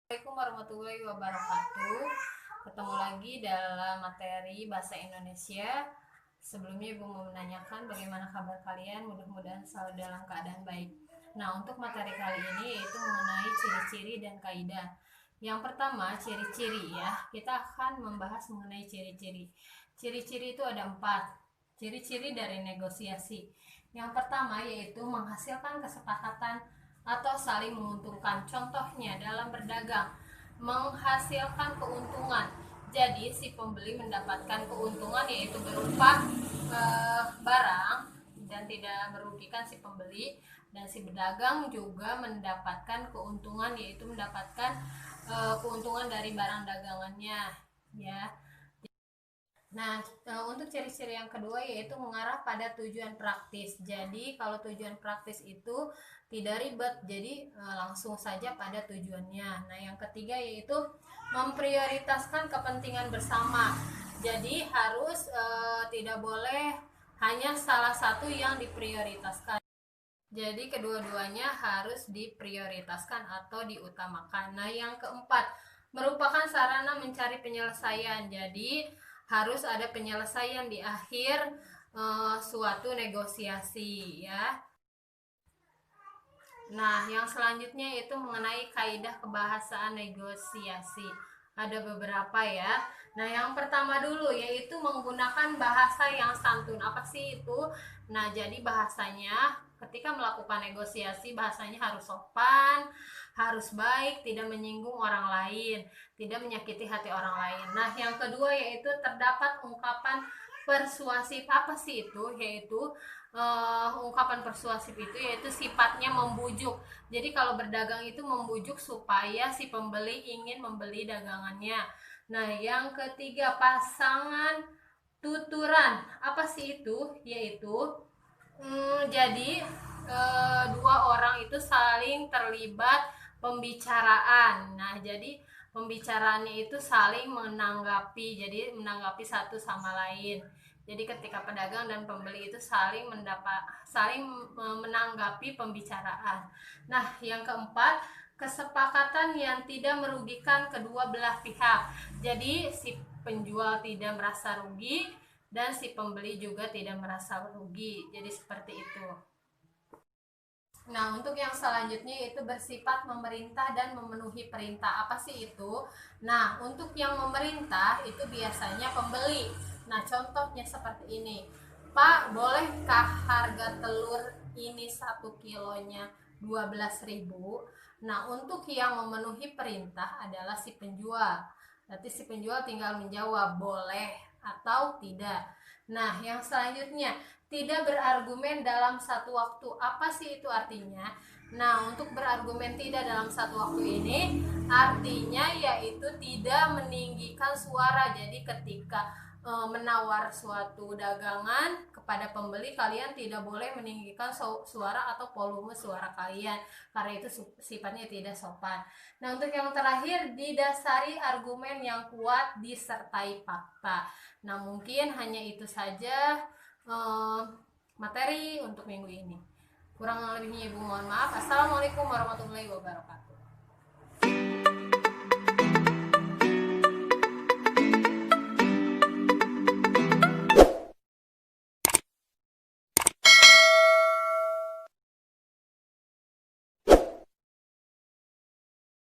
Assalamualaikum warahmatullahi wabarakatuh. Ketemu lagi dalam materi bahasa Indonesia. Sebelumnya Ibu mau menanyakan bagaimana kabar kalian. Mudah-mudahan selalu dalam keadaan baik. Nah, untuk materi kali ini yaitu mengenai ciri-ciri dan kaidah. Yang pertama, ciri-ciri ya. Kita akan membahas mengenai ciri-ciri. Ciri-ciri itu ada 4. Ciri-ciri dari negosiasi. Yang pertama yaitu menghasilkan kesepakatan atau saling menguntungkan. Contohnya dalam berdagang, menghasilkan keuntungan. Jadi si pembeli mendapatkan keuntungan yaitu berupa barang dan tidak merugikan si pembeli, dan si pedagang juga mendapatkan keuntungan yaitu mendapatkan keuntungan dari barang dagangannya ya. Nah, untuk ciri-ciri yang kedua yaitu mengarah pada tujuan praktis. Jadi, kalau tujuan praktis itu tidak ribet, jadi langsung saja pada tujuannya. Nah, yang ketiga yaitu memprioritaskan kepentingan bersama. Jadi, harus tidak boleh hanya salah satu yang diprioritaskan. Jadi, kedua-duanya harus diprioritaskan atau diutamakan. Nah, yang keempat, merupakan sarana mencari penyelesaian. Jadi, harus ada penyelesaian di akhir suatu negosiasi ya. Nah, yang selanjutnya itu mengenai kaidah kebahasaan negosiasi. Ada beberapa ya. Nah, yang pertama dulu yaitu menggunakan bahasa yang santun. Apa sih itu? Nah, jadi bahasanya ketika melakukan negosiasi bahasanya harus sopan, harus baik, tidak menyinggung orang lain, tidak menyakiti hati orang lain. Nah, yang kedua yaitu terdapat ungkapan persuasif. Apa sih itu? Yaitu ungkapan persuasif itu yaitu sifatnya membujuk. Jadi kalau berdagang itu membujuk supaya si pembeli ingin membeli dagangannya. Nah, yang ketiga pasangan tuturan. Apa sih itu? Yaitu jadi dua orang itu saling terlibat pembicaraan. Nah, jadi pembicaraannya itu saling menanggapi, jadi menanggapi satu sama lain. Jadi ketika pedagang dan pembeli itu saling menanggapi pembicaraan. Nah, yang keempat, kesepakatan yang tidak merugikan kedua belah pihak. Jadi si penjual tidak merasa rugi dan si pembeli juga tidak merasa rugi. Jadi seperti itu. Nah, untuk yang selanjutnya itu bersifat memerintah dan memenuhi perintah. Apa sih itu? Nah, untuk yang memerintah itu biasanya pembeli. Nah, contohnya seperti ini. Pak, bolehkah harga telur ini 1 kilonya 12.000? Nah, untuk yang memenuhi perintah adalah si penjual. Berarti si penjual tinggal menjawab boleh atau tidak. Nah, yang selanjutnya tidak berargumen dalam satu waktu. Apa sih itu artinya? Nah, untuk berargumen tidak dalam satu waktu ini artinya yaitu tidak meninggikan suara. Jadi ketika menawar suatu dagangan kepada pembeli, kalian tidak boleh meninggikan suara atau volume suara kalian, karena itu sifatnya tidak sopan. Nah, untuk yang terakhir, didasari argumen yang kuat disertai fakta. Nah, mungkin hanya itu saja materi untuk minggu ini. Kurang lebihnya Ibu mohon maaf. Assalamualaikum warahmatullahi wabarakatuh.